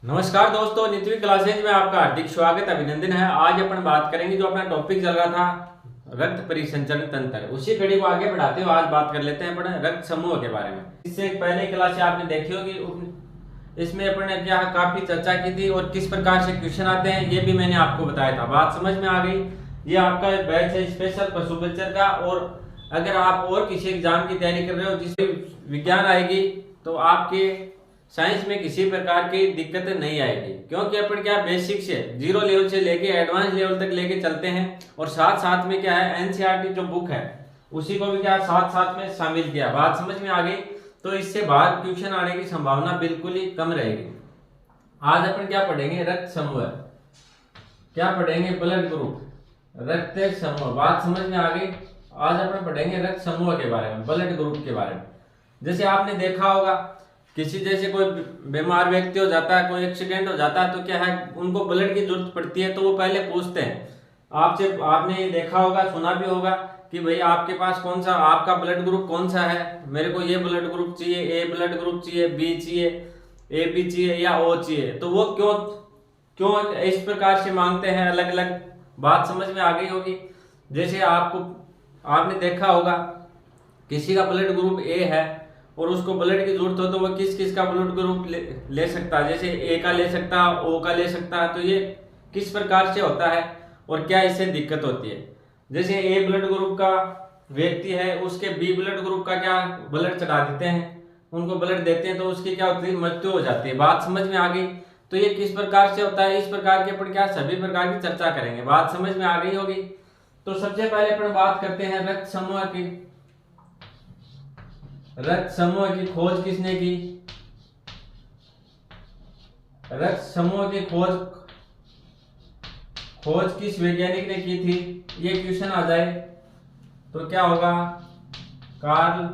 नमस्कार दोस्तों, नित्य क्लासेज में आपका हार्दिक स्वागत अभिनंदन है। आज अपन बात करेंगे जो अपना टॉपिक चल रहा था रक्त परिसंचरण तंत्र, उसी कड़ी को आगे बढ़ाते हुए आज बात कर लेते हैं अपन रक्त समूह के बारे में। इससे पहले क्लास आपने देखी होगी, इसमें अपन ने क्या काफी चर्चा की थी और किस प्रकार से क्वेश्चन आते हैं ये भी मैंने आपको बताया था। बात समझ में आ गई। ये आपका बैच है स्पेशल पशु कल्चर का, और अगर आप और किसी एग्जाम की तैयारी कर रहे हो जिससे विज्ञान आएगी तो आपके साइंस में किसी प्रकार की दिक्कत नहीं आएगी, क्योंकि अपन क्या बेसिक से जीरो लेवल से लेके एडवांस लेवल तक लेके चलते हैं। और साथ साथ में क्या है एनसीईआरटी जो बुक है उसी को भी क्या साथ साथ में शामिल किया। बात समझ में आ गई। तो इससे बाहर क्वेश्चन आने की संभावना बिल्कुल ही कम रहेगी। आज अपन क्या पढ़ेंगे, रक्त समूह। क्या पढ़ेंगे, ब्लड ग्रुप, रक्त समूह। बात समझ में आ गई। आज अपन पढ़ेंगे रक्त समूह के बारे में, ब्लड ग्रुप के बारे में। जैसे आपने देखा होगा किसी जैसे कोई बीमार व्यक्ति हो जाता है, कोई एक्सीडेंट हो जाता है तो क्या है उनको ब्लड की जरूरत पड़ती है, तो वो पहले पूछते हैं आपसे। आपने देखा होगा, सुना भी होगा कि भाई आपके पास कौन सा, आपका ब्लड ग्रुप कौन सा है, मेरे को ये ब्लड ग्रुप चाहिए, ए ब्लड ग्रुप चाहिए, बी चाहिए, ए बी चाहिए या ओ चाहिए। तो वो क्यों क्यों इस प्रकार से मांगते हैं अलग अलग। बात समझ में आ गई होगी। जैसे आपने देखा होगा किसी का ब्लड ग्रुप ए है और उसको ब्लड की जरूरत हो तो वो किस किस का ब्लड ग्रुप ले सकता है। जैसे ए का ले सकता है, ओ का ले सकता है। तो ये किस प्रकार से होता है और क्या इससे दिक्कत होती है। जैसे ए ब्लड ग्रुप का व्यक्ति है, उसके बी ब्लड ग्रुप का क्या ब्लड चढ़ा देते हैं, उनको ब्लड देते हैं तो उसकी क्या होती है, मृत्यु हो जाती है। बात समझ में आ गई। तो ये किस प्रकार से होता है, इस प्रकार के अपन क्या सभी प्रकार की चर्चा करेंगे। बात समझ में आ गई होगी। तो सबसे पहले अपन बात करते हैं रक्त समूह की। रक्त समूह की खोज किसने की? रक्त समूह की खोज किस वैज्ञानिक ने की थी? ये क्वेश्चन आ जाए तो क्या होगा, कार्ल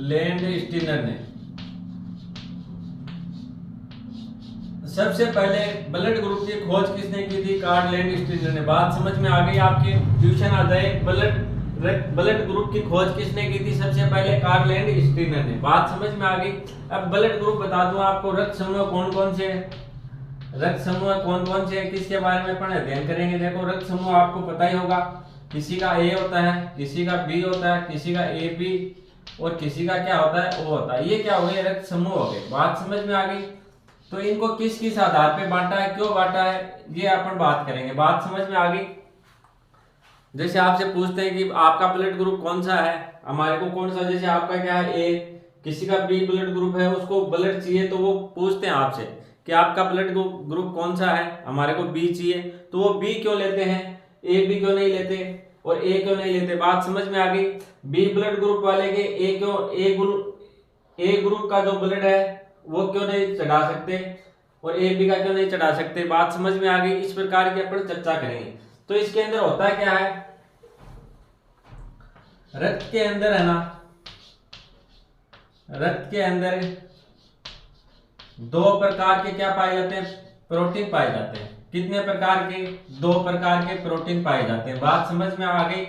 लैंडस्टीनर ने। सबसे पहले ब्लड ग्रुप की खोज किसने की थी? कार्ल लैंडस्टीनर ने। बात समझ में आ गई। आपके ट्यूशन आ जाए ब्लड ग्रुप की खोज किसने की थी? सबसे पहले कार्ल लैंडस्टीनर ने। बात समझ में आ गई। अब ब्लड ग्रुप बता दूं आपको, रक्त समूह कौन कौन से हैं, रक्त समूह कौन कौन से हैं, किसके बारे में अपन अध्ययन करेंगे। देखो रक्त समूह आपको पता ही होगा, किसी का ए होता है, किसी का बी होता है, किसी का ए बी और किसी का क्या होता है, ओ होता है। ये क्या हो गए, रक्त समूह हो गए। बात समझ में आ गई। तो इनको किस किस आधार पे बांटा है, क्यों बांटा है, ये अपन बात करेंगे। बात समझ में आ गई। जैसे आपसे पूछते हैं कि आपका ब्लड ग्रुप कौन सा है, हमारे को कौन सा, जैसे आपका क्या है ए, किसी का बी ब्लड ग्रुप है, उसको ब्लड चाहिए तो वो पूछते हैं आपसे कि आपका ब्लड ग्रुप कौन सा है, हमारे को बी चाहिए। तो वो बी क्यों लेते हैं, ए बी क्यों नहीं लेते और ए क्यों नहीं लेते। बात समझ में आ गई। बी ब्लड ग्रुप वाले के ए क्यों, ए ग्रुप का जो ब्लड है वो क्यों नहीं चढ़ा सकते और ए बी का क्यों नहीं चढ़ा सकते। बात समझ में आ गई। इस प्रकार की अपन चर्चा करेंगे। तो इसके अंदर होता क्या है, रक्त के अंदर है ना, रक्त के अंदर दो प्रकार के क्या पाए जाते हैं, प्रोटीन पाए जाते हैं। कितने प्रकार के, दो प्रकार के प्रोटीन पाए जाते हैं। बात समझ में आ गई,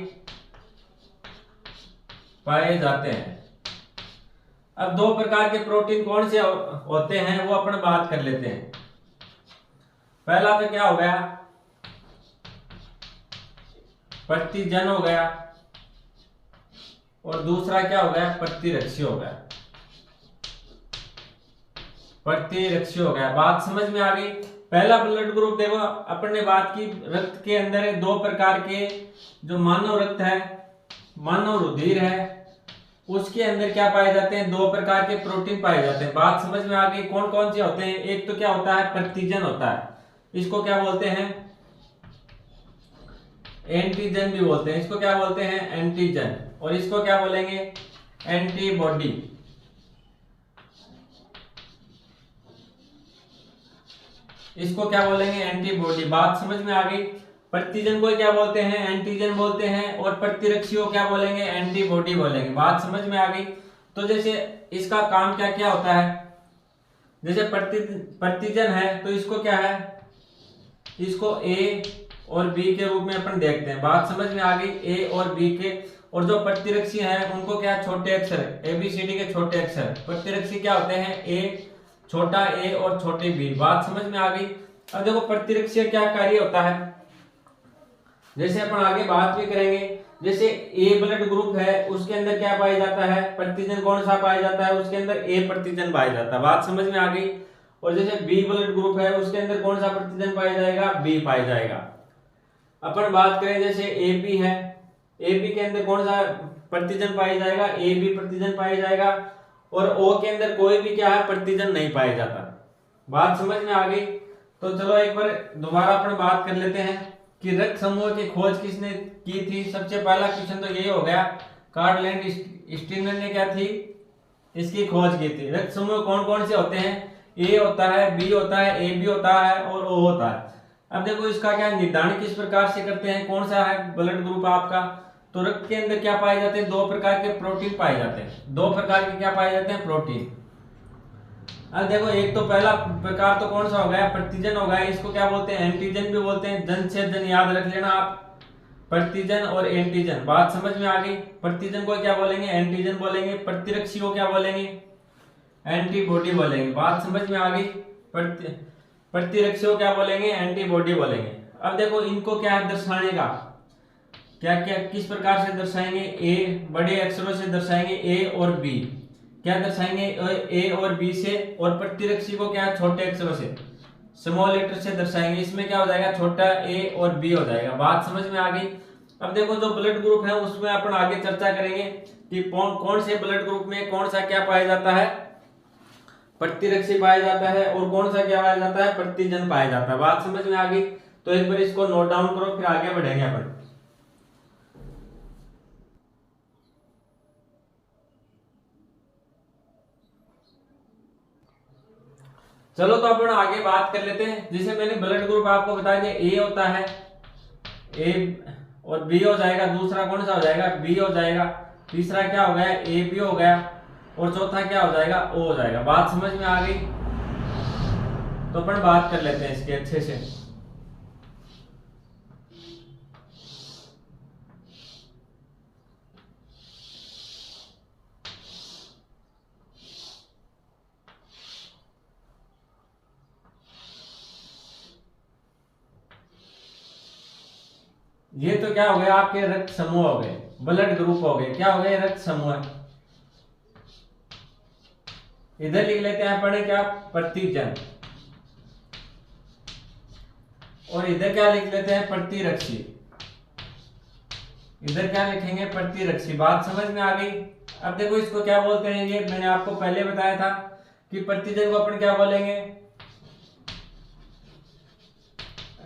पाए जाते हैं। अब दो प्रकार के प्रोटीन कौन से होते हैं वो अपन बात कर लेते हैं। पहला तो क्या हो गया, प्रतिजन हो गया, और दूसरा क्या हो गया, प्रतिरक्षी हो गया, प्रतिरक्षी हो गया। बात समझ में आ गई। पहला ब्लड ग्रुप देखो अपन ने बात की, रक्त के अंदर दो प्रकार के, जो मानव रक्त है, मानव रुधिर है, उसके अंदर क्या पाए जाते हैं, दो प्रकार के प्रोटीन पाए जाते हैं। बात समझ में आ गई। कौन कौन से होते हैं, एक तो क्या होता है, प्रतिजन होता है, इसको क्या बोलते हैं, एंटीजन भी बोलते हैं। इसको क्या बोलते हैं, एंटीजन, और इसको क्या बोलेंगे, एंटीबॉडी। इसको क्या बोलेंगे, एंटीबॉडी। बात समझ में आ गई। प्रतिजन को क्या बोलते हैं, एंटीजन बोलते हैं, और प्रतिरक्षी को क्या बोलेंगे, एंटीबॉडी बोलेंगे। बात समझ में आ गई। तो जैसे इसका काम क्या क्या होता है, जैसे प्रतिजन है तो इसको क्या है, इसको ए और बी के रूप में अपन देखते हैं। बात समझ में आ गई। ए और बी के और जो प्रतिरक्षी हैं उनको क्या छोटे अक्षर ABCD के छोटे अक्षर प्रतिरक्षी क्या होते हैं ए, छोटा ए और छोटे बी। बात समझ में आ गई। अब देखो प्रतिरक्षी क्या कार्य होता है, जैसे अपन आगे बात भी करेंगे। जैसे ए ब्लड ग्रुप है उसके अंदर क्या पाया जाता है, प्रतिजन कौन सा पाया जाता है, उसके अंदर ए प्रतिजन पाया जाता है। बात समझ में आ गई। और जैसे बी ब्लड ग्रुप है उसके अंदर कौन सा प्रतिजन पाया जाएगा, बी पाया जाएगा। अपन बात करें जैसे एबी है, एबी के अंदर कौन सा प्रतिजन पाया जाएगा, ए बी प्रतिजन पाया जाएगा। और ओ के अंदर कोई भी क्या है प्रतिजन नहीं पाया जाता। बात समझ में आ गई। तो चलो एक बार दोबारा अपन बात कर लेते हैं कि रक्त समूह की खोज किसने की थी। सबसे पहला क्वेश्चन तो ये हो गया, कार्ल लैंड-स्टीनर ने क्या थी, इसकी खोज की थी। रक्त समूह कौन कौन से होते हैं, ए होता है, बी होता है, ए बी होता है और ओ होता है। अब देखो इसका क्या निर्धारण किस प्रकार से करते हैं, कौन सा है ब्लड ग्रुप आपका। तो रक्त के अंदर क्या पाए जाते हैं, दो प्रकार के प्रोटीन पाए जाते हैं। दो प्रकार के क्या पाए जाते हैं, प्रोटीन। अब देखो एक तो पहला प्रकार तो कौन सा हो गया, प्रतिजन हो गया। इसको क्या बोलते हैं, एंटीजन भी बोलते हैं। जन से जन याद रख लेना आप, प्रतिजन और एंटीजन। बात समझ में आ गई। प्रतिजन को क्या बोलेंगे, एंटीजन बोलेंगे। प्रतिरक्षी को क्या बोलेंगे, एंटीबॉडी बोलेंगे। बात समझ में आ गई। प्रतिरक्षी को क्या बोलेंगे, एंटीबॉडी बोलेंगे। अब देखो इनको क्या दर्शाने का, क्या क्या किस प्रकार से दर्शाएंगे, ए बड़े अक्षरों से दर्शाएंगे, ए और बी क्या दर्शाएंगे, ए और बी से। और प्रतिरक्षी को क्या छोटे अक्षरों से स्मॉल लेटर से दर्शाएंगे। इसमें क्या हो जाएगा, छोटा ए और बी हो जाएगा। बात समझ में आ गई। अब देखो जो ब्लड ग्रुप है उसमें अपन आगे चर्चा करेंगे कि कौन से ब्लड ग्रुप में कौन सा क्या पाया जाता है, प्रतिरक्षी पाया जाता है, और कौन सा क्या पाया जाता है, प्रतिजन पाया जाता है। बात समझ में आ गई। तो एक बार इसको नोट डाउन करो, फिर आगे बढ़ेंगे अपन। चलो तो अपन आगे बात कर लेते हैं। जैसे मैंने ब्लड ग्रुप आपको बता दिया, ए होता है, ए और बी हो जाएगा। दूसरा कौन सा हो जाएगा, बी हो जाएगा। तीसरा क्या हो गया, ए बी हो गया। और चौथा क्या हो जाएगा, ओ हो जाएगा। बात समझ में आ गई। तो अपन बात कर लेते हैं इसके अच्छे से। ये तो क्या हो गया, आपके रक्त समूह हो गए, ब्लड ग्रुप हो गए। क्या हो गए, रक्त समूह। इधर लिख लेते हैं अपन क्या, प्रतिजन। और इधर क्या लिख लेते हैं, प्रतिरक्षी। इधर क्या लिखेंगे, प्रतिरक्षी। बात समझ में आ गई। अब देखो इसको क्या बोलते हैं, ये मैंने आपको पहले बताया था कि प्रतिजन को अपन क्या बोलेंगे,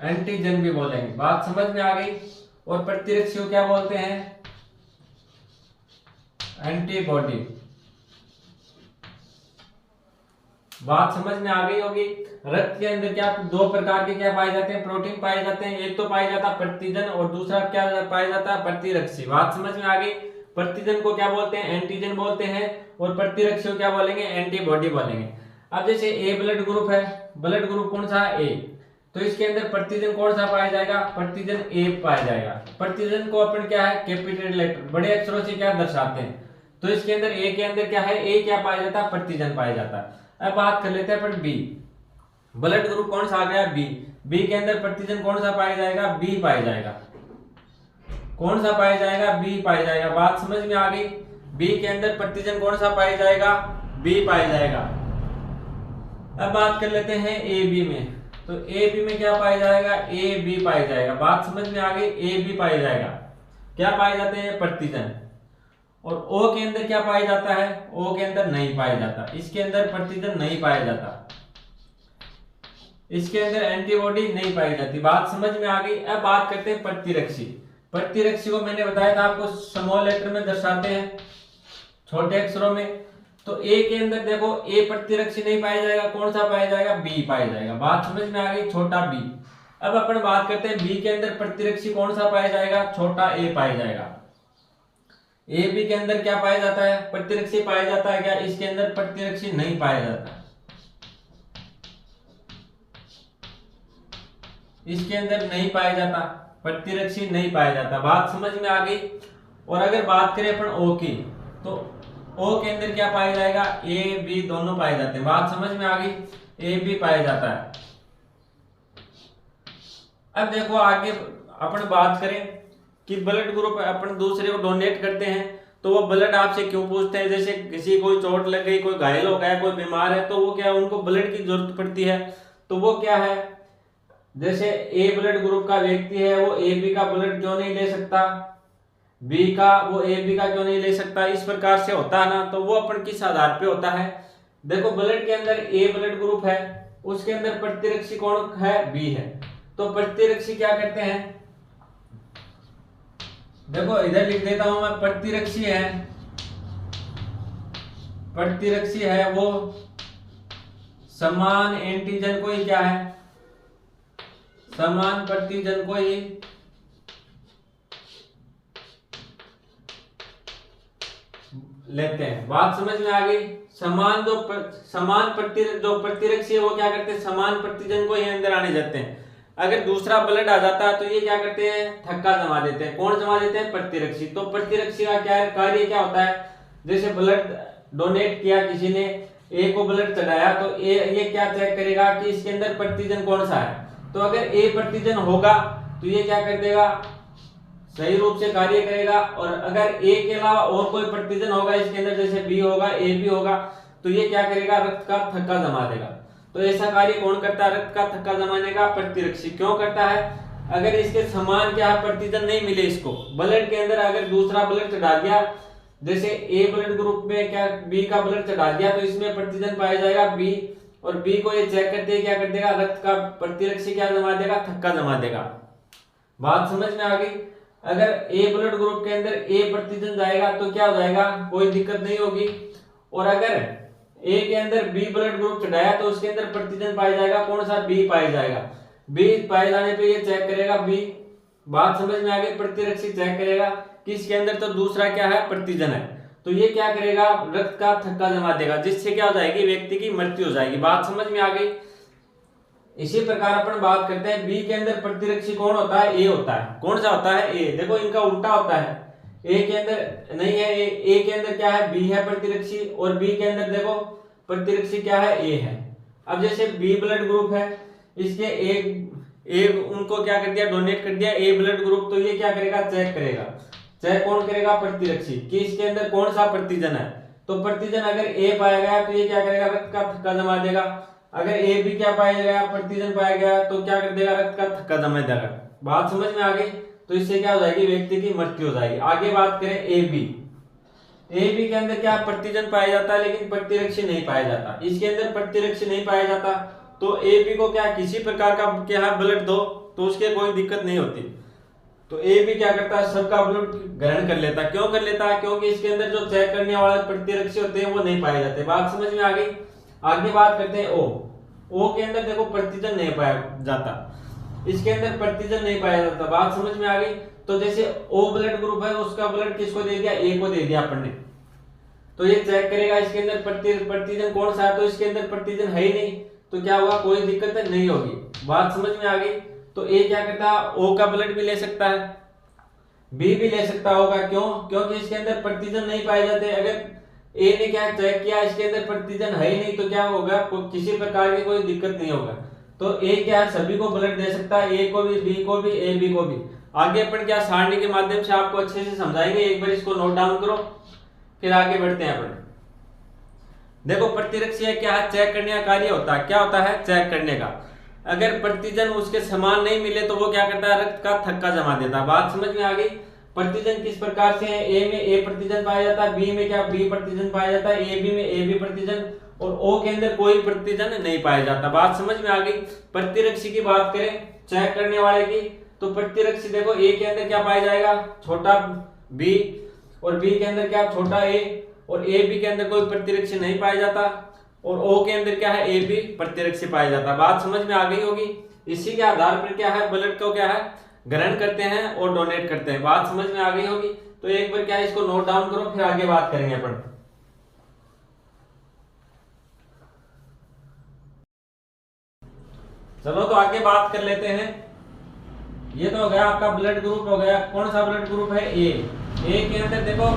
एंटीजन भी बोलेंगे। बात समझ में आ गई। और प्रतिरक्षी को क्या बोलते हैं, एंटीबॉडी। बात समझ में आ गई होगी। रक्त के अंदर क्या दो प्रकार के क्या पाए जाते हैं, प्रोटीन पाए जाते हैं। एक तो पाया जाता है प्रतिजन और दूसरा क्या पाया जाता है, प्रतिरक्षी। बात समझ में आ गई। प्रतिजन को क्या बोलते हैं, एंटीजन बोलते हैं। और प्रतिरक्षी को क्या बोलेंगे, एंटीबॉडी बोलेंगे। अब जैसे ए ब्लड ग्रुप है, ब्लड ग्रुप कौन सा है, ए। तो इसके अंदर प्रतिजन कौन सा पाया जाएगा, प्रतिजन ए पाया जाएगा। प्रतिजन को अपन क्या है, कैपिटल लेटर बड़े अक्षरों से क्या दर्शाते हैं। तो इसके अंदर ए के अंदर क्या है, ए क्या पाया जाता है, प्रतिजन पाया जाता है। अब बात कर लेते हैं अपन बी, ब्लड ग्रुप कौन सा आ गया, बी। बी के अंदर प्रतिजन कौन सा पाया जाएगा, बी पाया जाएगा। कौन सा पाया जाएगा, बी पाया जाएगा। बात समझ में आ गई। बी के अंदर प्रतिजन कौन सा पाया जाएगा, बी पाया जाएगा। अब बात कर लेते हैं ए बी में। तो ए बी में क्या पाया जाएगा, ए बी पाया जाएगा। बात समझ में आ गई, ए बी पाया जाएगा। क्या पाए जाते हैं, प्रतिजन। और ओ के अंदर क्या पाया जाता है, ओ के अंदर नहीं पाया जाता। इसके अंदर प्रतिजन नहीं पाया जाता। इसके अंदर एंटीबॉडी नहीं पाई जाती। बात समझ में आ गई। अब बात करते हैं प्रतिरक्षी। प्रतिरक्षी को मैंने बताया था आपको स्मॉल लेटर में दर्शाते हैं, छोटे अक्षरों में। तो ए के अंदर देखो, ए प्रतिरक्षी नहीं पाया जाएगा। कौन सा पाया जाएगा, बी पाया जाएगा। बात समझ में आ गई, छोटा बी। अब अपन बात करते हैं बी के अंदर प्रतिरक्षी कौन सा पाया जाएगा, छोटा ए पाया जाएगा। ए बी के अंदर क्या पाया जाता है, प्रतिरक्षी पाया जाता है क्या, इसके अंदर प्रतिरक्षी नहीं पाया जाता। इसके अंदर नहीं पाया जाता, प्रतिरक्षी नहीं पाया जाता। बात समझ में आ गई। और अगर बात करें अपन ओ की, तो ओ के अंदर क्या पाया जाएगा, ए बी दोनों पाए जाते हैं। बात समझ में आ गई, ए बी पाया जाता है। अब देखो आगे अपन बात करें कि ब्लड ग्रुप अपन दूसरे को डोनेट करते हैं तो वो ब्लड आपसे क्यों पूछते हैं। जैसे किसी कोई चोट लग गई, कोई घायल हो गया, कोई बीमार है, तो वो क्या उनको ब्लड की जरूरत पड़ती है। तो वो क्या है, जैसे ए ब्लड ग्रुप का व्यक्ति है वो ए बी का ब्लड क्यों नहीं ले सकता, बी का वो ए बी का क्यों नहीं ले सकता, इस प्रकार से होता है ना। तो वो अपन किस आधार पे होता है, देखो ब्लड के अंदर ए ब्लड ग्रुप है, उसके अंदर प्रतिरक्षी कौन है, बी है। तो प्रतिरक्षी क्या करते हैं, देखो इधर लिख देता हूं मैं, प्रतिरक्षी है वो समान एंटीजन को ही क्या है, समान प्रतिजन को ही लेते हैं। बात समझ में आ गई। समान जो प्रतिरक्षी है वो क्या करते हैं, समान प्रतिजन को ही अंदर आने देते हैं। अगर दूसरा ब्लड आ जाता है तो ये क्या करते हैं, थक्का जमा देते हैं। कौन जमा देते हैं, प्रतिरक्षी। तो प्रतिरक्षी का क्या है, कार्य क्या होता है, जैसे ब्लड डोनेट किया किसी ने, ए को ब्लड चढ़ाया, तो ये क्या चेक करेगा कि इसके अंदर प्रतिजन कौन सा है। तो अगर ए प्रतिजन होगा तो ये क्या कर देगा, सही रूप से कार्य करेगा। और अगर ए के अलावा और कोई प्रतिजन होगा इसके अंदर, जैसे बी होगा, ए बी होगा, तो ये क्या करेगा, रक्त का थक्का जमा देगा। तो ऐसा कार्य कौन करता है, रक्त का थक्का जमाने का प्रतिरक्षी। क्यों करता है, अगर इसके समान क्या है प्रतिजन नहीं मिले इसको ब्लड के अंदर, अगर दूसरा ब्लड चढ़ा दिया, जैसे ए ब्लड ग्रुप में क्या बी का ब्लड चढ़ा दिया, तो इसमें प्रतिजन पाया जाएगा बी, और बी को ये चेक करते क्या कर देगा, रक्त का प्रतिरक्षी क्या जमा देगा, थक्का जमा देगा। बात समझ में आ गई। अगर ए ब्लड ग्रुप के अंदर ए प्रतिजन जाएगा तो क्या हो जाएगा, कोई दिक्कत नहीं होगी। और अगर ए के अंदर बी ब्लड ग्रुप चढ़ाया तो उसके अंदर प्रतिजन पाया जाएगा, कौन सा, बी पाया जाएगा। बी पाए जाने पे ये चेक करेगा बी। बात समझ में आ गई। प्रतिरक्षी चेक करेगा कि इसके अंदर तो दूसरा क्या है, प्रतिजन है, तो ये क्या करेगा, रक्त का थक्का जमा देगा, जिससे क्या हो जाएगी, व्यक्ति की मृत्यु हो जाएगी। बात समझ में आ गई। इसी प्रकार अपन बात करते हैं बी के अंदर प्रतिरक्षी कौन होता है, ए होता है। कौन सा होता है, ए। देखो इनका उल्टा होता है, ए के अंदर नहीं है, ए के अंदर क्या है, बी है प्रतिरक्षी, और बी के अंदर देखो प्रतिरक्षी क्या है, ए है। अब जैसे बी ब्लड ग्रुप है, इसके एक उनको क्या कर दिया, डोनेट कर दिया ए ब्लड ग्रुप, तो ये क्या करेगा, चेक करेगा। चेक कौन करेगा, प्रतिरक्षी, कि इसके अंदर कौन सा प्रतिजन है। तो प्रतिजन अगर ए पाया गया तो ये क्या करेगा, रक्त का थक्का जमा देगा। अगर ए बी क्या पाया गया, प्रतिजन पाया गया, तो क्या कर देगा, रक्त का थक्का जमा देगा। बात समझ में आ गई। तो इससे क्या हो जाएगी, व्यक्ति की मृत्यु हो जाएगी। आगे बात करें ए बी। ए बी के अंदर क्या प्रतिजन पाया जाता है, लेकिन प्रतिरक्षी नहीं पाया जाता। इसके अंदर प्रतिरक्षी नहीं पाया जाता, तो ए बी को क्या किसी प्रकार का क्या ब्लड दो तो उसके कोई दिक्कत नहीं होती। तो ए बी क्या करता है, सबका ब्लड ग्रहण कर लेता है। क्यों कर लेता है, क्योंकि इसके अंदर जो चेक करने वाले प्रतिरक्षी होते हैं वो नहीं पाए जाते। बात समझ में आ गई। आगे बात करते हैं ओ के अंदर देखो प्रतिजन नहीं पाया जाता, इसके अंदर प्रतिजन नहीं पाया जाता। बात समझ में आ गई। तो जैसे ओ ब्लड ग्रुप है, उसका ब्लड किसको दे दिया, ए को दे दिया अपन ने, तो ये चेक करेगा इसके अंदर प्रतिजन कौन सा है, तो इसके अंदर प्रतिजन है ही नहीं, तो क्या होगा, कोई दिक्कत नहीं होगी। बात समझ में आ गई। तो ए क्या करता है, ओ का ब्लड भी ले सकता है, बी भी ले सकता होगा। क्यों, क्योंकि इसके अंदर प्रतिजन नहीं पाए जाते। अगर ए ने क्या चेक किया, इसके अंदर प्रतिजन है ही नहीं, तो क्या होगा, किसी प्रकार की कोई दिक्कत नहीं होगा। तो ए क्या है, सभी को ब्लड दे सकता है, ए को भी, बी को भी, ए बी को भी। आगे अपन क्या सारणी के माध्यम से आपको अच्छे से समझाएंगे, एक बार इसको नोट डाउन करो, फिर आगे बढ़ते हैं अपन। देखो प्रतिरक्षी क्या है, चेक करने का कार्य होता है। क्या होता है, चेक करने का। अगर प्रतिजन उसके समान नहीं मिले तो वो क्या करता है, रक्त का थक्का जमा देता है। बात समझ में आ गई। प्रतिजन किस प्रकार से है, ए में ए प्रतिजन पाया जाता है, बी में क्या बी प्रतिजन पाया जाता है, ए बी में ए बी प्रतिजन, और ओ के अंदर कोई प्रतिजन नहीं पाया जाता। बात समझ में आ गई। प्रतिरक्षी की बात करें, चेक करने वाले की, तो प्रतिरक्षी देखो ए के अंदर क्या पाया जाएगा, छोटा बी, और बी के अंदर क्या, छोटा ए, और ए बी के अंदर कोई प्रतिरक्षी नहीं पाया जाता, और ओ के अंदर क्या है, ए बी प्रतिरक्षी पाया जाता है। बात समझ में आ गई होगी। इसी के आधार पर क्या है, ब्लड को क्या है, ग्रहण करते हैं और डोनेट करते हैं। बात समझ में आ गई होगी। तो एक बार क्या है, इसको नोट डाउन करो, फिर आगे बात करेंगे अपन। चलो तो आगे बात कर लेते हैं। ये तो हो गया आपका ब्लड ग्रुप हो गया। कौन सा ब्लड ग्रुप है, ए। ए के अंदर देखो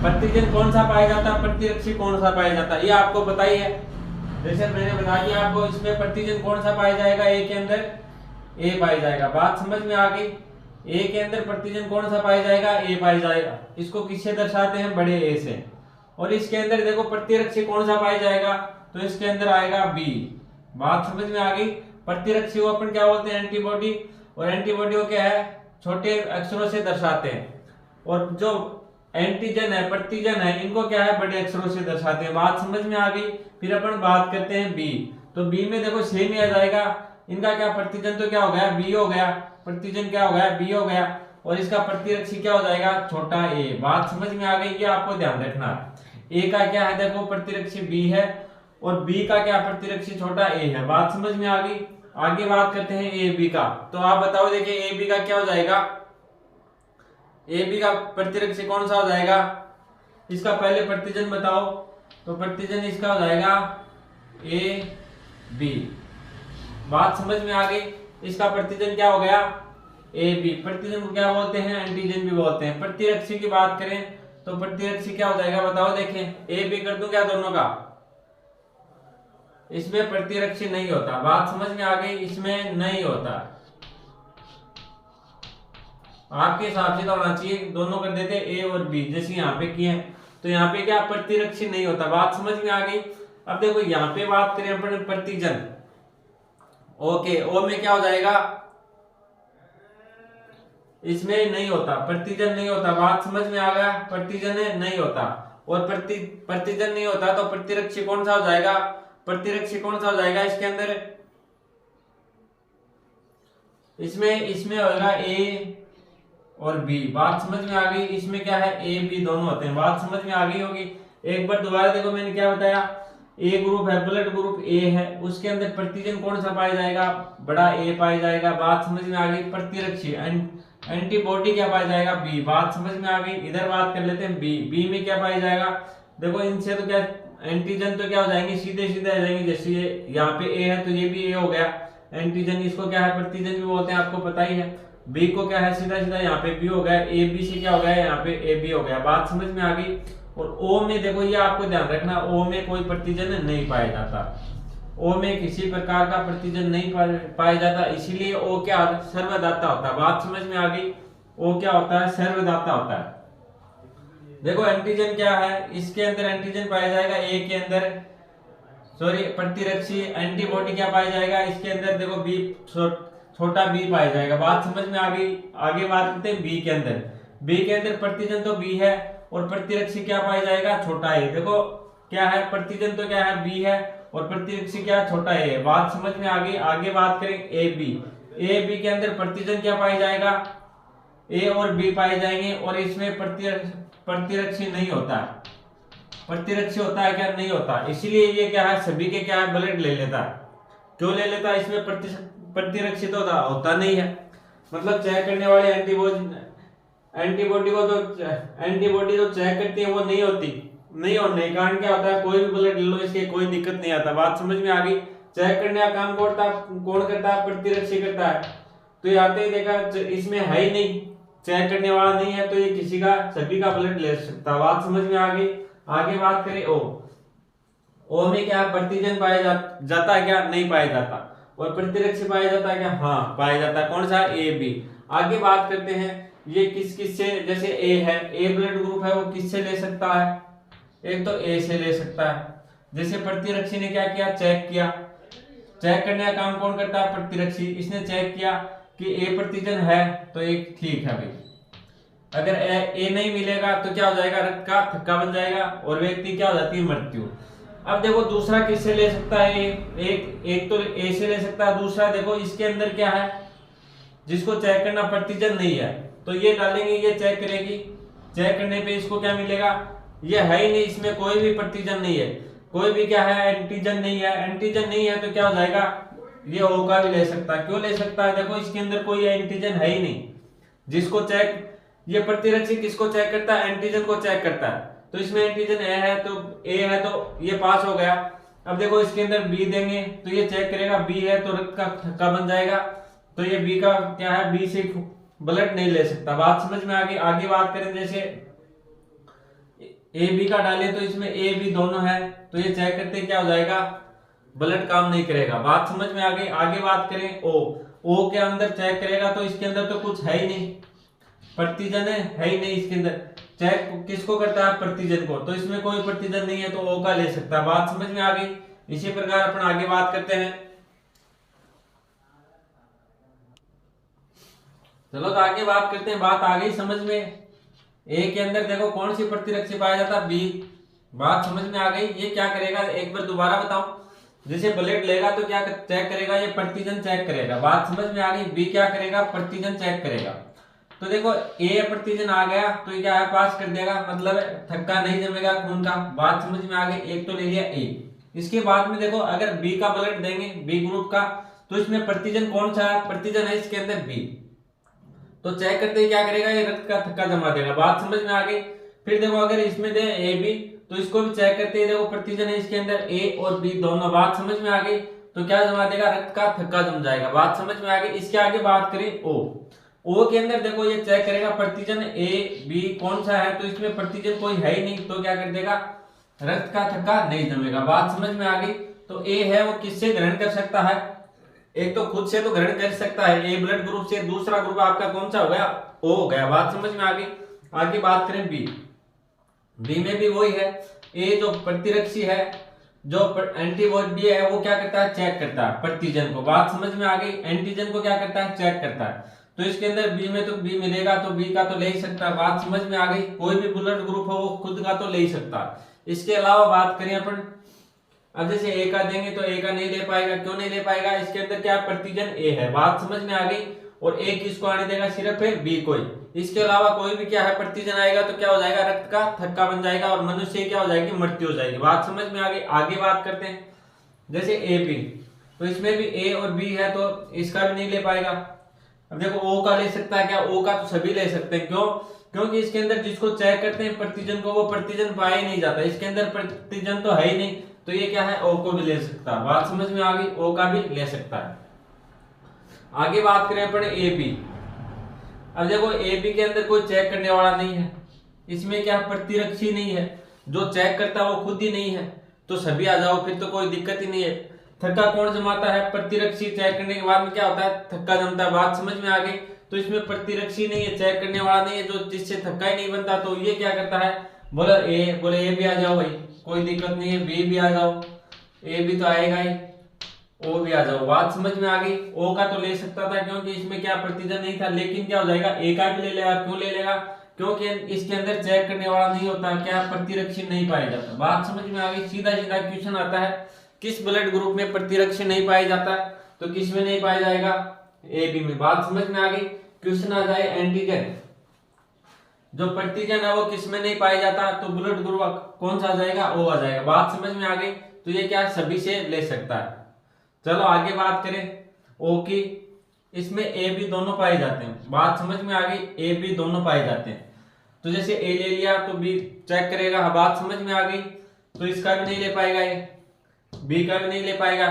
प्रतिजन कौन सा पाया जाता है, प्रतिरक्षी कौन सा पाया जाता है, ये आपको पता ही है। जैसे मैंने बता दिया आपको, इसमें प्रतिजन कौन सा पाया जाएगा, ए के अंदर ए पाया जाएगा। बात समझ में आ गई। ए के अंदर प्रतिजन कौन सा पाया जाएगा, ए पाया जाएगा। इसको किससे दर्शाते हैं, बड़े ए से। और इसके अंदर देखो प्रतिरक्षी कौन सा पाया जाएगा, तो इसके अंदर आएगा बी। बात समझ में आ गई। प्रतिरक्षी को अपन क्या बोलते हैं, एंटीबॉडी। और एंटीबॉडी को क्या है, छोटे अक्षरों से दर्शाते हैं। और जो एंटीजन है, प्रतिजन है, इनको क्या है, बड़े अक्षरों से दर्शाते हैं। बात समझ में आ गई। फिर अपन बात करते हैं बी। तो बी में देखो सेम ही आ जाएगा। इनका क्या प्रतिजन तो क्या हो गया, बी हो गया। प्रतिजन क्या हो गया, बी हो गया। और इसका प्रतिरक्षी क्या हो जाएगा, छोटा ए। बात समझ में आ गई। ये आपको ध्यान रखना। ए का क्या है, देखो प्रतिरक्षी बी है, और बी का क्या प्रतिरक्षी छोटा ए है। बात समझ में आ गई। आगे बात करते हैं ए बी का। तो आप बताओ, देखिए ए बी का क्या हो जाएगा, ए बी का प्रतिरक्षी कौन सा हो जाएगा, इसका पहले प्रतिजन बताओ। तो प्रतिजन इसका हो जाएगा ए बी। बात समझ में आ गई। इसका प्रतिजन क्या हो गया, ए बी। प्रतिजन को क्या बोलते हैं, एंटीजन भी बोलते हैं। प्रतिरक्षी की बात करें तो प्रतिरक्षी क्या हो जाएगा, बताओ। देखें ए बी कर दूं क्या दोनों का, इसमें प्रतिरक्षी नहीं होता। बात समझ में आ गई, इसमें नहीं होता। आपके हिसाब से तो होना चाहिए, दोनों कर देते ए और बी, जैसे यहाँ पे किए हैं। तो यहाँ पे क्या प्रतिरक्षी नहीं होता। बात समझ में आ गई। अब देखो यहाँ पे बात करें अपन प्रतिजन, ओके, ओ में क्या हो जाएगा, इसमें नहीं होता, प्रतिजन नहीं होता। बात समझ में आ गया, प्रतिजन नहीं होता। और प्रतिजन नहीं होता तो प्रतिरक्षी कौन सा हो जाएगा, प्रतिरक्षी कौन सा हो जाएगा इसके अंदर, इसमें होगा ए और बी। बात समझ में आ गई। इसमें क्या है, ए बी दोनों होते हैं। बात समझ में आ गई होगी। एक बार दोबारा देखो, मैंने क्या बताया, ए ग्रुप है, ब्लड ग्रुप ए है, उसके अंदर प्रतिजन कौन सा पाया जाएगा, बड़ा ए पाया जाएगा। बात समझ में आ गई। प्रतिरक्षी एंटीबॉडी क्या पाया जाएगा, बी। बात समझ में आ गई। इधर बात कर लेते हैं बी। बी में क्या पाया जाएगा, देखो इनसे तो क्या एंटीजन तो क्या हो जाएंगे, सीधे सीधे आ जाएंगे। जैसे ये यहाँ पे ए है तो ये भी ए हो गया एंटीजन। इसको क्या है, प्रतिजन भी बोलते हैं, आपको पता ही है। बी को क्या है, सीधा सीधा यहाँ पे बी हो गया। ए बी से क्या हो गया, यहाँ पे ए बी हो गया। बात समझ में आ गई। और ओ में देखो, ये आपको ध्यान रखना, ओ में कोई प्रतिजन नहीं पाया जाता। ओ में किसी प्रकार का प्रतिजन नहीं पाया जाता, इसीलिए ओ क्या सर्वदाता होता है। बात समझ में आ गई। ओ क्या होता है, सर्वदाता होता है। देखो एंटीजन क्या है, इसके अंदर एंटीजन पाया जाएगा, ए के अंदर सॉरी प्रतिरक्षी एंटीबॉडी क्या पाया जाएगा, इसके अंदर देखो बी, छोटा बी पाया जाएगा। बात समझ में आ गई। आगे बात करते हैं बी के अंदर। बी के अंदर प्रतिजन तो बी है, और प्रतिरक्षी क्या पाया जाएगा, छोटा ए। देखो क्या है, प्रतिजन तो क्या है, बी है, और प्रतिरक्षी क्या है, छोटा ए है। बात समझ में आ गई। आगे बात करें ए बी। ए बी के अंदर प्रतिजन क्या पाया जाएगा, ए और बी पाए जाएंगे, और इसमें प्रतिरक्षी नहीं होता है। प्रतिरक्षी होता है क्या, नहीं होता। इसीलिए ये क्या है, सभी के क्या है, ब्लड ले लेता है। क्यों ले लेता है, इसमें प्रतिरक्षी तो होता नहीं है। मतलब चेक करने वाले एंटीबॉडी को तो एंटीबॉडी जो चेक करती है वो नहीं होती, नहीं होने के कारण क्या होता है, कोई भी ब्लड ले लो, इसके कोई दिक्कत नहीं आता। बात समझ में आ गई। चेक करने का काम कौन करता है, प्रतिरक्षी करता है। तो ये आते ही देखा इसमें है ही नहीं, चेक करने वाला नहीं है, तो ये किसी का, सभी का ब्लड ले सकता। बात समझ में आ गई। आगे बात करें ओ में क्या प्रतिजन पाया जाता है क्या, नहीं पाया जाता। और प्रतिरक्षी पाया जाता है क्या, हाँ पाया जाता है। कौन सा, ए बी। आगे बात करते हैं ये किस से, जैसे ए है, ए ब्लड ग्रुप है, वो किससे ले सकता है, एक तो ए से ले सकता है। जैसे प्रतिरक्षी ने क्या किया, चेक किया। चेक करने का काम कौन करता है, प्रतिरक्षी। इसने चेक किया कि ए प्रतिजन है, तो एक ठीक है भाई। अगर ए नहीं मिलेगा तो क्या हो जाएगा, रक्त का थक्का बन जाएगा, और व्यक्ति क्या हो जाती है, मृत्यु। अब देखो दूसरा किससे ले सकता है, एक तो ए से ले सकता है। दूसरा देखो इसके अंदर क्या है, जिसको चेक करना प्रतिजन नहीं है, तो ये डालेंगे, ये चेक करेगी। चेक करने पे इसको क्या मिलेगा, ये है ही नहीं, इसमें कोई भी प्रतिजन नहीं है, कोई भी क्या है, एंटीजन नहीं है। एंटीजन नहीं है तो क्या हो जाएगा, ये ओ का भी ले सकता है। क्यों ले सकता है, देखो इसके अंदर कोई एंटीजन है ही नहीं। जिसको चेक, ये प्रतिरक्षी किसको चेक करता है, एंटीजन को चेक करता है। तो इसमें एंटीजन ए है, तो ये पास हो गया। अब देखो इसके अंदर बी देंगे तो ये चेक करेगा, बी है तो रक्त का थक्का बन जाएगा, तो ये बी का क्या है, बी से ब्लड नहीं ले सकता। बात समझ में आ गई। आगे बात करें, जैसे ए बी का डाले तो इसमें ए बी दोनों है, तो ये चेक करते क्या हो जाएगा, ब्लड काम नहीं करेगा। बात समझ में आ गई। आगे बात करें ओ के अंदर चेक करेगा तो इसके अंदर तो कुछ है ही नहीं, प्रतिजन है ही नहीं इसके अंदर। चेक किसको करता है, प्रतिजन को, तो इसमें कोई प्रतिजन नहीं है तो ओ का ले सकता है। बात समझ में आ गई। इसी प्रकार अपन आगे बात करते हैं। चलो तो आगे बात करते हैं। बात आ गई समझ में। ए के अंदर देखो कौन सी प्रतिरक्षी पाया जाता है, बी। बात समझ में आ गई। ये क्या करेगा, एक बार दोबारा बताओ। जैसे ब्लड लेगा तो क्या चेक करेगा, ये प्रतिजन चेक करेगा। बात समझ में आ गई। बी क्या करेगा, प्रतिजन चेक करेगा। तो देखो ए प्रतिजन आ गया तो ये क्या है, पास कर देगा, मतलब थक्का नहीं जमेगा खून का। बात समझ में आ गई। एक तो ले लिया ए। इसके बाद में देखो अगर बी का ब्लड देंगे, बी ग्रुप का, तो इसमें प्रतिजन कौन सा है, प्रतिजन है इसके अंदर बी। तो चेक करते ही क्या करेगा, ये रक्त का थक्का जमा देगा। बात समझ में आ गई। फिर देखो अगर इसमें दे ए बी तो इसको भी चेक करते ही देखो प्रतिजन है इसके अंदर ए और बी दोनों। बात समझ में आ गई। तो क्या जमा देगा, रक्त का थक्का जम जाएगा। बात समझ में आ गई। इसके आगे बात करें ओ के अंदर देखो ये चेक करेगा प्रतिजन ए बी कौन सा है, तो इसमें प्रतिजन कोई है ही नहीं, तो क्या कर देगा, रक्त का थक्का नहीं जमेगा। बात समझ में आ गई। तो ए है वो किससे ग्रहण कर सकता है, एक तो खुद से तो ग्रहण कर सकता है ए ब्लड ग्रुप से, दूसरा ग्रुप आपका कौन सा हो गया, ओ हो गया। बात समझ में आ गई। आगे बात करें बी में भी वही है। ए जो प्रतिरक्षी है, जो एंटीबॉडी है, वो क्या करता है, चेक करता है प्रतिजन को। बात समझ में आ गई। एंटीजन को क्या करता है, चेक करता है। तो इसके अंदर बी में तो बी मिलेगा तो बी का तो ले ही सकता है। बात समझ में आ गई। कोई भी ब्लड ग्रुप हो वो खुद का तो ले ही सकता है। इसके अलावा बात करें अपन, अब जैसे ए का देंगे तो ए का नहीं ले पाएगा। क्यों नहीं ले पाएगा, इसके अंदर क्या प्रतिजन ए है। बात समझ में आ गई। और ए किसको आने देगा, सिर्फ है बी को ही। इसके अलावा कोई भी क्या है प्रतिजन आएगा तो क्या हो जाएगा, रक्त का थक्का बन जाएगा और मनुष्य क्या हो जाएगी, मृत्यु हो जाएगी। बात समझ में आ गई। आगे बात करते हैं। जैसे ए बी, तो इसमें भी ए और बी है तो इसका भी नहीं ले पाएगा। अब देखो ओ का ले सकता है क्या, ओ का तो सभी ले सकते हैं। क्यों, क्योंकि इसके अंदर जिसको चेक करते हैं प्रतिजन को, वो प्रतिजन पाया ही नहीं जाता, इसके अंदर प्रतिजन तो है ही नहीं, तो ये क्या है, ओ को भी ले सकता है। बात समझ में आ गई। ओ का भी ले सकता है। आगे बात करें अपन ए बी। अब देखो ए बी के अंदर कोई चेक करने वाला नहीं है, इसमें क्या प्रतिरक्षी नहीं है, जो चेक करता है वो खुद ही नहीं है, तो सभी आ जाओ, फिर तो कोई दिक्कत ही नहीं है। थक्का कौन जमाता है, प्रतिरक्षी। चेक करने के बाद में क्या होता है, थक्का जमता है। बात समझ में आ गई। तो इसमें प्रतिरक्षी नहीं है, चेक करने वाला नहीं है, जो जिससे थक्का ही नहीं बनता, तो ये क्या करता है, बोले ए भी आ जाओ भाई, कोई दिक्कत नहीं है, बी भी आ जाओ, ए भी तो आएगा ही, ओ भी आ जाओ। बात समझ में आ गई। ओ का तो ले सकता था क्योंकि इसमें क्या प्रतिजन नहीं था, लेकिन क्या हो जाएगा, ए का भी ले लेगा। क्यों ले लेगा, क्योंकि इसके अंदर चेक करने वाला नहीं होता, क्या प्रतिरक्षी नहीं पाया जाता। बात समझ में आ गई। सीधा सीधा क्वेश्चन आता है, किस ब्लड ग्रुप में प्रतिरक्षी नहीं पाया जाता, तो किस में नहीं पाया जाएगा, ए बी में। बात समझ में आ गई। क्वेश्चन आ जाए एंटीजन, जो प्रतिजन है वो किस में नहीं पाया जाता, तो ब्लड ग्रुप कौन सा आ जाएगा, ओ आ जाएगा। बात समझ में आ गई। तो ये क्या सभी से ले सकता है। चलो आगे बात करें ओ की। इसमें ए बी दोनों पाए जाते हैं। बात समझ में आ गई। ए बी दोनों पाए जाते हैं। तो जैसे ए ले लिया तो बी चेक करेगा। बात समझ में आ गई। तो इसका भी नहीं ले पाएगा, ये बी का भी नहीं ले पाएगा।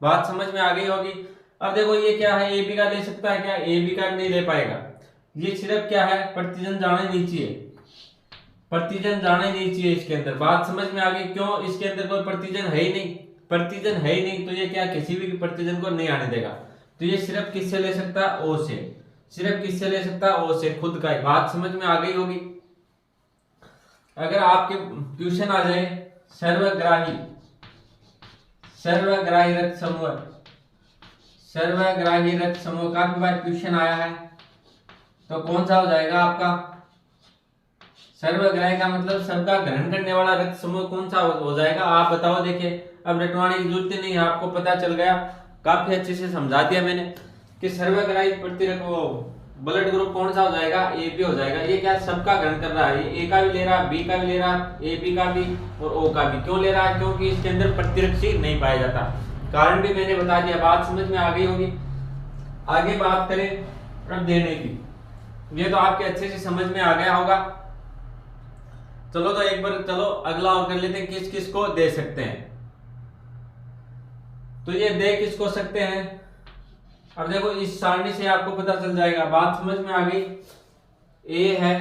बात समझ में आ गई होगी। अब देखो ये क्या है, ए बी का ले सकता है क्या, ए बी का भी नहीं ले पाएगा। ये सिर्फ क्या है, प्रतिजन जाने नहीं चाहिए, प्रतिजन जाने नहीं चाहिए इसके अंदर। बात समझ में आ गई। क्यों, इसके अंदर कोई प्रतिजन है ही नहीं, प्रतिजन है ही नहीं, तो ये क्या किसी भी प्रतिजन को नहीं आने देगा। तो ये सिर्फ किससे ले सकता है, ओ से। सिर्फ किससे ले सकता है, ओ से, खुद का ही। बात समझ में आ गई होगी। अगर आपके क्वेश्चन आ जाए सर्वग्राही, सर्वग्राही रक्त समूह, सर्वग्राही रक्त समूह का भी बार क्वेश्चन आया है, तो कौन सा हो जाएगा आपका, सर्वग्राही का मतलब सबका ग्रहण करने वाला रक्त समूह कौन सा हो जाएगा, आप बताओ। देखिए अब रटवाने की जरूरत नहीं है, आपको पता चल गया, काफी अच्छे से समझा दिया मैंने कि सर्वग्राही ब्लड ग्रुप कौन सा हो जाएगा, ए बी हो जाएगा। ये क्या सबका ग्रहण कर रहा है, ये ए का भी ले रहा है, बी का भी ले रहा है, ए बी का भी और ओ का भी। क्यों ले रहा है, क्योंकि इसके अंदर प्रतिरक्षी नहीं पाया जाता। कारण भी मैंने बता दिया। बात समझ में आ गई होगी। आगे बात करें रक्त देने की, ये तो आपके अच्छे से समझ में आ गया होगा। चलो तो एक बार चलो अगला और कर लेते हैं, किस किस को दे सकते हैं। तो ये दे किसको सकते हैं, अब देखो इस सारणी से आपको पता चल जाएगा। बात समझ में आ गई। ए है,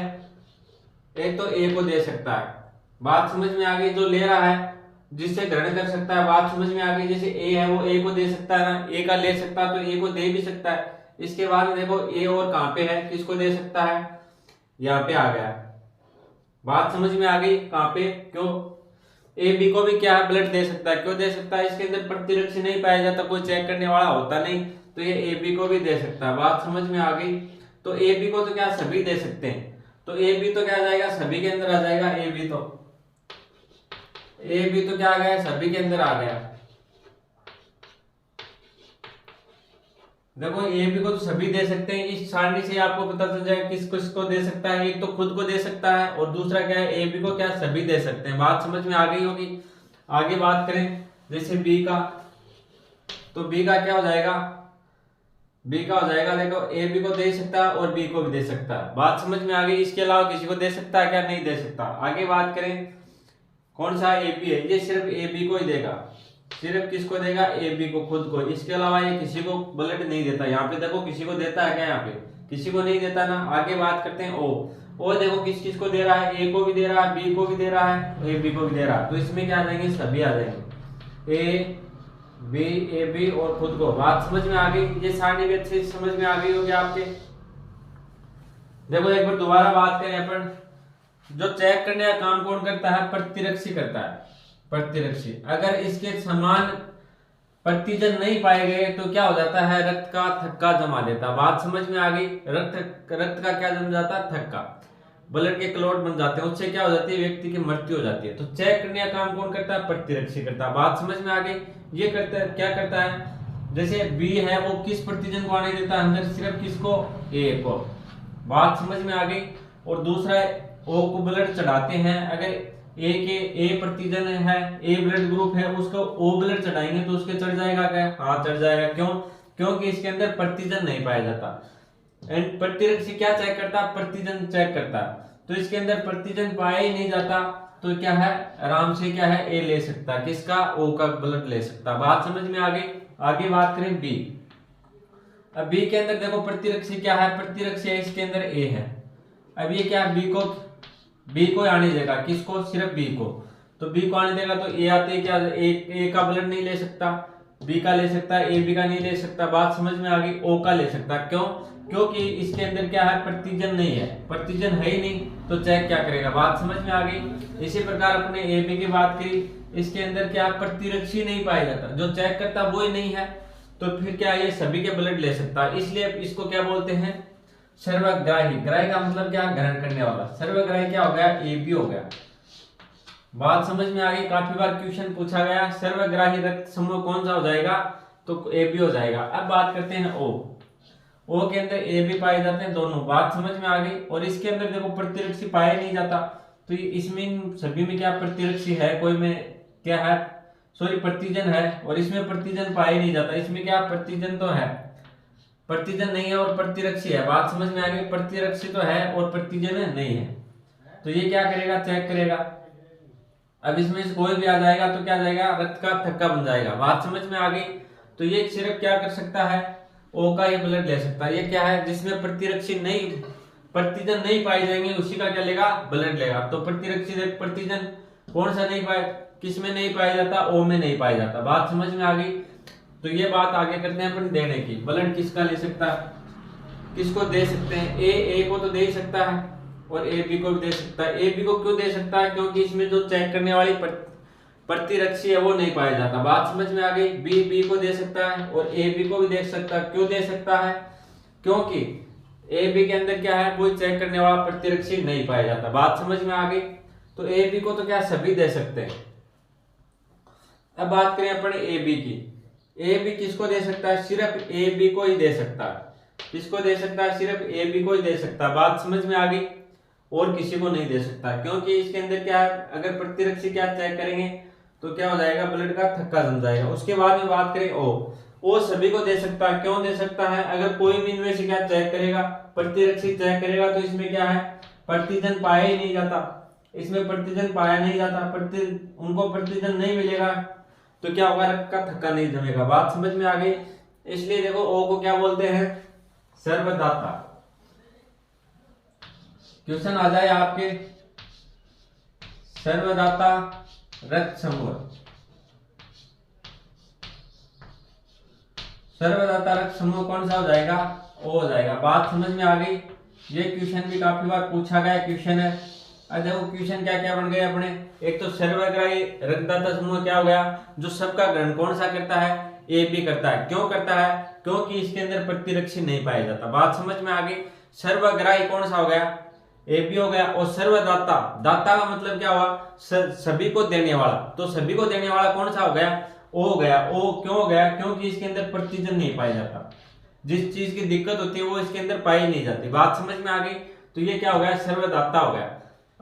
एक तो ए को दे सकता है, बात समझ में आ गई। जो ले रहा है जिससे ग्रहण कर सकता है, बात समझ में आ गई। जैसे ए है वो ए को दे सकता है ना, ए का ले सकता है तो ए को दे भी सकता है। इसके बाद में देखो ए और कहां पे है, किसको दे सकता है, यहाँ पे आ गया। बात समझ में आ गई कहां पे, क्यों ए बी को भी क्या है ब्लड दे सकता है, क्यों दे सकता है, इसके अंदर प्रतिरक्षी नहीं पाया जाता, कोई चेक करने वाला होता नहीं, तो ये ए बी को भी दे सकता है। बात समझ में आ गई। तो ए बी को तो क्या सभी दे सकते हैं, तो ए बी तो क्या आ जाएगा, सभी के अंदर आ जाएगा। ए बी तो क्या आ गया, सभी के अंदर आ गया। देखो ए बी को तो सभी दे सकते हैं, इस सारणी से आपको पता चल जाएगा किस किसको दे सकता है। एक तो खुद को दे सकता है और दूसरा क्या है, ए बी को क्या सभी दे सकते हैं। बात समझ में आ गई होगी। आगे बात करें जैसे बी का, तो बी का क्या हो जाएगा, बी का हो जाएगा देखो ए बी को दे सकता है और बी को भी दे सकता है। बात समझ में आ गई। इसके अलावा किसी को दे सकता है क्या, नहीं दे सकता। आगे बात करें कौन सा ए बी है, ये सिर्फ ए बी को ही देगा, सिर्फ किसको देगा, ए बी को, खुद को। इसके अलावा ये किसी को ब्लड नहीं देता। यहाँ पे देखो किसी को देता है क्या, यहाँ पे किसी को नहीं देता ना। आगे बात करते हैं ओ देखो किस किस को दे रहा है, ए को भी दे रहा है, बी को भी दे रहा है, ए बी को भी दे रहा है। तो इसमें क्या आ जाएंगे, सभी आ जाएंगे, ए बी और खुद को। बात समझ में आ गई। ये सारणी भी अच्छे से समझ में आ गई होगी आपके। देखो एक बार दोबारा बात करें अपन, जो चेक करने का काम कौन करता है, प्रतिरक्षी करता है। प्रतिरक्षी अगर इसके समान प्रतिजन नहीं पाए गए तो क्या हो जाता है, रक्त का थक्का जमा देता। बात समझ में आ गई। रक्त का क्या जम जाता है, थक्का, ब्लड के क्लॉट बन जाते हैं, उससे क्या हो जाती है, व्यक्ति की मृत्यु हो जाती है। तो चेक करने का काम कौन करता है, प्रतिरक्षी करता है। बात समझ में आ गई। ये करता है, क्या करता है, जैसे बी है वो किस प्रतिजन को आने देता है अंदर, सिर्फ किसको, ए को। बात समझ में आ गई। और दूसरा ओ को ब्लड चढ़ाते हैं, अगर ए प्रतिजन है, ए ब्लड ग्रुप है, उसको ओ ब्लड चढ़ाएंगे तो उसके चढ़ जाएगा क्या, हाँ चढ़ जाएगा। क्यों, क्योंकि इसके अंदर प्रतिजन नहीं पाया जाता। एंड प्रतिरक्षी क्या चेक करता है, प्रतिजन चेक करता है। तो इसके अंदर प्रतिजन पाया ही नहीं जाता, तो क्या है, आराम से क्या है, ए ले सकता, किसका, ओ का ब्लड ले सकता। बात समझ में आ गई। आगे बात करें बी। अब बी के अंदर देखो प्रतिरक्षी क्या है, प्रतिरक्षी है इसके अंदर ए है। अब ये क्या, बी को आने देगा, किसको, सिर्फ बी को। तो बी को आने देगा तो ए आते क्या, ए का ब्लड नहीं ले सकता, बी का ले सकता है, ए बी का नहीं ले सकता। बात समझ में आ गई। ओ का ले सकता, क्यों, क्योंकि इसके अंदर क्या है, प्रतिजन नहीं है, प्रतिजन है ही नहीं, तो चेक क्या करेगा। बात समझ में आ गई। इसी प्रकार अपने ए बी की बात करी, इसके अंदर क्या प्रतिरक्षी नहीं पाया जाता, जो चेक करता वो ही नहीं है, तो फिर क्या ये सभी के ब्लड ले सकता है। इसलिए इसको क्या बोलते हैं, सर्वग्राही। ग्राही का मतलब क्या, ग्रहण करने वाला। सर्वग्राही क्या हो गया, ए बी हो गया। बात समझ में आ गई। काफी बार क्वेश्चन पूछा गया, सर्वग्राही रक्त समूह कौन सा हो जाएगा, तो ए बी हो जाएगा। अब बात करते हैं ओ के अंदर ए बी पाए जाते हैं दोनों। बात समझ में आ गई। और इसके अंदर देखो प्रतिरक्षी पाया नहीं जाता, तो इसमें सभी में क्या प्रतिरक्षी है, कोई में क्या है, सॉरी प्रतिजन है, और इसमें प्रतिजन पाया नहीं जाता। इसमें क्या प्रतिजन तो है, प्रतिजन नहीं है और प्रतिरक्षी है। बात समझ में आ गई। प्रतिरक्षी तो है और प्रतिजन नहीं है, तो ये क्या करेगा, चेक करेगा। अब इसमें से कोई भी आ जाएगा तो क्या जाएगा, रक्त का थक्का बन जाएगा। बात समझ में आ गई। तो ये सिर्फ क्या कर सकता है, ओ का ये ब्लड ले सकता है। ये क्या है, जिसमें प्रतिजन नहीं पाए जाएंगे उसी का क्या लेगा, ब्लड लेगा। तो प्रतिरक्षी प्रतिजन कौन सा नहीं पाए, किस में नहीं पाया जाता, ओ में नहीं पाया जाता। बात समझ में आ गई। तो ये बात आगे करते हैं अपन देने की। ब्लड किसका ले सकता है, किसको दे सकते हैं, ए को तो दे ही सकता है और ए बी को भी दे सकता है। ए बी को क्यों दे सकता है, क्योंकि इसमें जो चेक करने वाली प्रतिरक्षी है वो नहीं पाया जाता। बात समझ में आ गई। बी को दे सकता है और ए बी को भी दे सकता है। क्यों दे सकता है, क्योंकि ए बी के अंदर क्या है, कोई चेक करने वाला प्रतिरक्षी नहीं पाया जाता। बात समझ में आ गई। तो ए बी को तो क्या सभी दे सकते हैं। अब बात करें अपन ए बी की। ए बी किसको दे सकता है, सिर्फ ए बी को ही दे सकता है। किसको दे सकता है, सिर्फ ए बी को ही दे सकता है। बात समझ में आ गई। और किसी को नहीं दे सकता, क्योंकि इसके अंदर क्या है, अगर प्रतिरक्षी क्या चेक करेंगे तो क्या हो जाएगा, ब्लड का थक्का जम जाएगा। उसके बाद में बात करें ओ सभी को दे सकता है। क्यों दे सकता है, अगर कोई भी इनमें से क्या चेक करेगा, प्रतिरक्षी चेक करेगा, तो इसमें क्या है, प्रतिजन पाया ही नहीं जाता। इसमें प्रतिजन पाया नहीं जाता, उनको प्रतिजन नहीं मिलेगा, तो क्या होगा, रक्त का थक्का नहीं जमेगा। बात समझ में आ गई। इसलिए देखो ओ को क्या बोलते हैं, सर्वदाता। क्वेश्चन आ जाए आपके, सर्वदाता रक्त समूह, सर्वदाता रक्त समूह कौन सा हो जाएगा? ओ हो जाएगा। बात समझ में आ गई? ये क्वेश्चन भी काफी बार पूछा गया क्वेश्चन है। अब देखो क्वेश्चन क्या क्या बन गए अपने। एक तो सर्वग्राही रक्तदाता समूह क्या हो गया? जो सबका ग्रहण कौन सा करता है? ए बी करता है। क्यों करता है? क्योंकि इसके अंदर प्रतिरक्षी नहीं पाया जाता। बात समझ में आ गई? सर्वग्राही कौन सा हो गया? ए बी हो गया। और सर्वदाता, दाता का मतलब क्या हुआ? सभी को देने वाला। तो सभी को देने वाला कौन सा हो गया? ओ हो गया। ओ क्यों हो गया? क्योंकि इसके अंदर प्रतिजन नहीं पाया जाता। जिस चीज की दिक्कत होती है वो इसके अंदर पाई नहीं जाती। बात समझ में आ गई? तो ये क्या हो गया? सर्वदाता हो गया।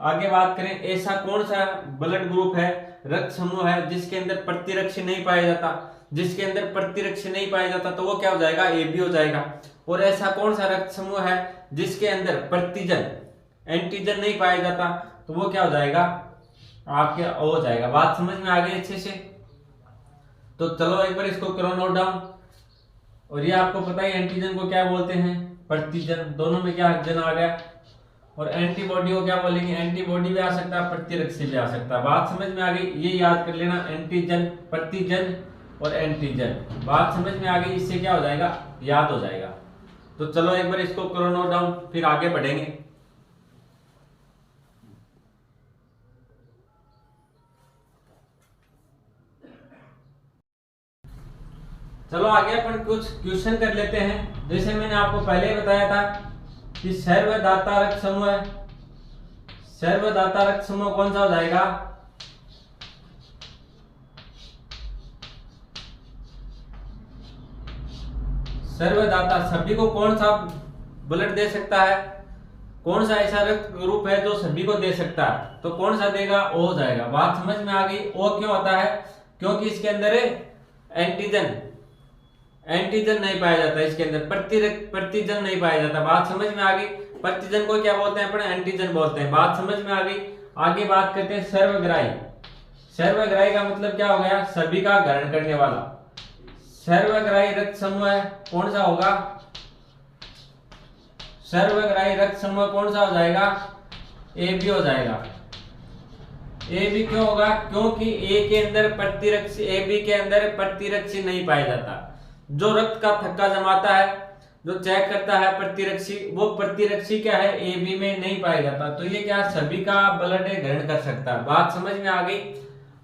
आगे बात करें, ऐसा कौन सा ब्लड ग्रुप है, रक्त समूह है जिसके अंदर प्रतिरक्षी नहीं पाया जाता? जिसके अंदर प्रतिरक्षी नहीं पाया जाता तो वो क्या हो जाएगा? ए बी हो जाएगा। और ऐसा कौन सा रक्त समूह है जिसके अंदर प्रतिजन, एंटीजन नहीं पाया जाता? तो वो क्या हो जाएगा? आपके ओ हो जाएगा। बात समझ में आ गई अच्छे से? तो चलो एक बार इसको करो नोट डाउन। और ये आपको पता है एंटीजन को क्या बोलते हैं? प्रतिजन। दोनों में क्या जन आ गया? और एंटीबॉडी को क्या बोलेंगे? एंटीबॉडी भी आ सकता है, प्रतिरक्षी भी आ सकता है। बात समझ में आ गई? ये याद कर लेना, एंटीजन, प्रतिजन और एंटीजन। बात समझ में आ गई? इससे क्या हो जाएगा? याद हो जाएगा। तो चलो एक बार इसको करो नोट डाउन, फिर आगे बढ़ेंगे। चलो आगे अपन कुछ क्वेश्चन कर लेते हैं। जैसे मैंने आपको पहले ही बताया था कि सर्वदाता रक्त समूह है। सर्वदाता रक्त समूह कौन सा हो जाएगा? सर्वदाता सभी को कौन सा ब्लड दे सकता है? कौन सा ऐसा रक्त ग्रुप है जो सभी को दे सकता है? तो कौन सा देगा? ओ हो जाएगा। बात समझ में आ गई? ओ क्यों होता है? क्योंकि इसके अंदर एंटीजन, एंटीजन नहीं पाया जाता। इसके अंदर प्रतिजन नहीं पाया जाता। बात समझ में आ गई? प्रतिजन को क्या बोलते हैं अपन? एंटीजन बोलते हैं। बात समझ में आ गई? आगे बात करते हैं सर्वग्राही। सर्वग्राही का मतलब क्या हो गया? सभी का ग्रहण करने वाला। सर्वग्राही रक्त समूह है कौन सा होगा? सर्वग्राही रक्त समूह कौन सा हो जाएगा? ए बी हो जाएगा। ए बी क्यों होगा? क्योंकि ए के अंदर प्रतिरक्षी, ए बी के अंदर प्रतिरक्षी नहीं पाया जाता। जो रक्त का थक्का जमाता है, जो चेक करता है प्रतिरक्षी, वो प्रतिरक्षी क्या है? ए बी में नहीं पाया जाता। तो ये क्या सभी का ब्लड ग्रहण कर सकता है। बात समझ में आ गई?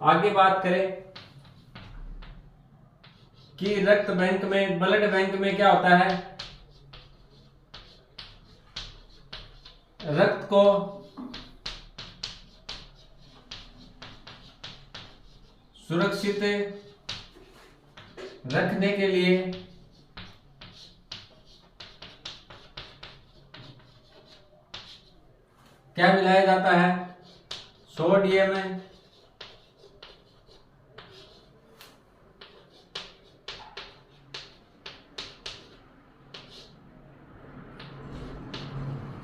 आगे बात करें कि रक्त बैंक में, ब्लड बैंक में क्या होता है? रक्त को सुरक्षित रखने के लिए क्या मिलाया जाता है? सोडियम,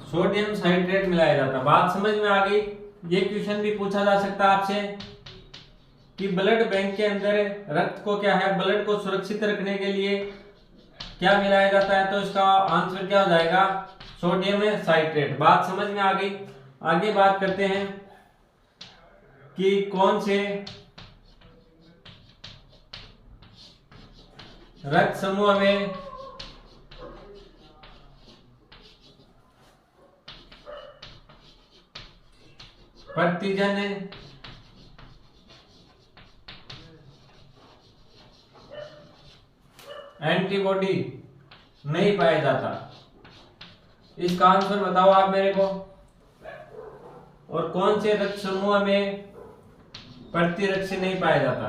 सोडियम साइट्रेट मिलाया जाता है। बात समझ में आ गई? ये क्वेश्चन भी पूछा जा सकता है आपसे कि ब्लड बैंक के अंदर रक्त को क्या है, ब्लड को सुरक्षित रखने के लिए क्या मिलाया जाता है? तो इसका आंसर क्या हो जाएगा? Sodium citrate. बात समझ में आ गई? आगे बात करते हैं कि कौन से रक्त समूह में प्रतिजन एंटीबॉडी नहीं पाया जाता। इसका आंसर बताओ आप मेरे को। और कौन से रक्त समूह में प्रतिरक्षी नहीं पाया जाता?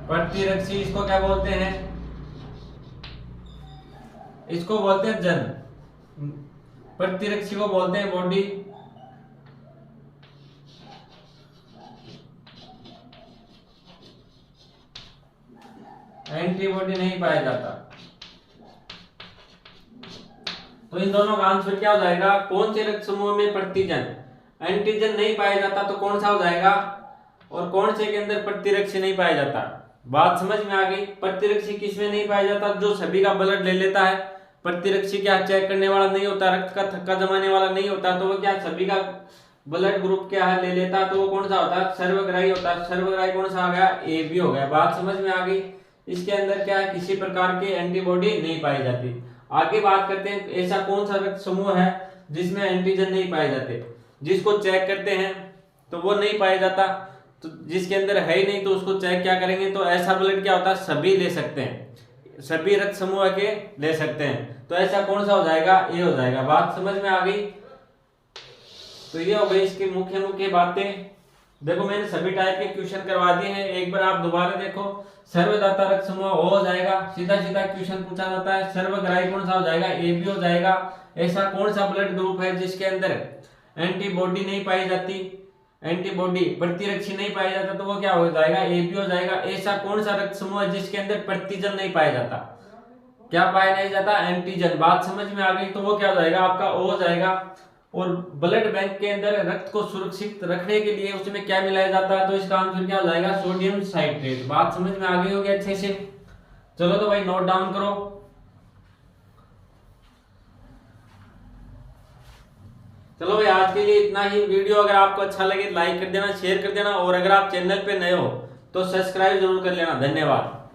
प्रतिरक्षी इसको क्या बोलते हैं? इसको बोलते हैं जन, प्रतिरक्षी को बोलते हैं बॉडी, एंटीबॉडी नहीं पाया जाता। तो इन दोनों का आंसर क्या हो जाएगा? कौन से रक्त समूह में प्रतिजन, एंटीजन नहीं पाया जाता तो कौन सा हो जाएगा? और कौन से के अंदर प्रतिरक्षी नहीं पाया जाता? बात समझ में आ गई? प्रतिरक्षी किसमें नहीं पाया जाता? जो सभी का ब्लड ले लेता है। प्रतिरक्षी क्या चेक करने वाला नहीं होता, रक्त का थक्का जमाने वाला नहीं होता, तो वो क्या सभी का ब्लड ग्रुप क्या है ले लेता तो वो कौन सा होता है, सर्वग्राही होता है। सर्वग्राही कौन सा आ गया, ए बी हो गया। बात समझ में आ गई। इसके अंदर क्या है, किसी प्रकार की एंटीबॉडी नहीं पाई जाती। आगे बात करते हैं, ऐसा कौन सा रक्त समूह है जिसमें एंटीजन नहीं पाए जाते। जिसको चेक करते हैं तो वो नहीं पाया जाता, तो जिसके अंदर है ही नहीं तो उसको चेक क्या करेंगे, तो ऐसा ब्लड क्या होता है, सभी ले सकते हैं, सभी रक्त समूह के ले सकते हैं। तो ऐसा कौन सा हो जाएगा, ये हो जाएगा। बात समझ में आ गई। तो ये हो गई इसकी मुख्य मुख्य बातें। देखो मैंने सभी टाइप के क्वेश्चन करवा दिए हैं, एक बार आप दोबारा देखो। सर्वदाता रक्त समूह ओ हो जाएगा, सीधा सीधा क्वेश्चन पूछा जाता है। सर्वग्राही कौन सा हो जाएगा, ए बी हो जाएगा। ऐसा कौन सा ब्लड ग्रुप है जिसके अंदर एंटीबॉडी नहीं पाई जाती, एंटीबॉडी प्रतिरक्षी नहीं पाया जाता, तो वो क्या हो जाएगा, ए बी हो जाएगा। ऐसा कौन सा रक्त समूह है जिसके अंदर प्रतिजन नहीं पाया जाता, क्या पाया नहीं जाता, एंटीजन। बात समझ में आ गई। तो वो क्या हो जाएगा, आपका ओ हो जाएगा। और ब्लड बैंक के अंदर रक्त को सुरक्षित रखने के लिए उसमें क्या मिलाया जाता है, तो इसका आंसर क्या हो जाएगा, सोडियम साइट्रेट। बात समझ में आ गई होगी अच्छे से। चलो तो भाई नोट डाउन करो। चलो भाई आज के लिए इतना ही। वीडियो अगर आपको अच्छा लगे लाइक कर देना, शेयर कर देना, और अगर आप चैनल पे नए हो तो सब्सक्राइब जरूर कर लेना। धन्यवाद।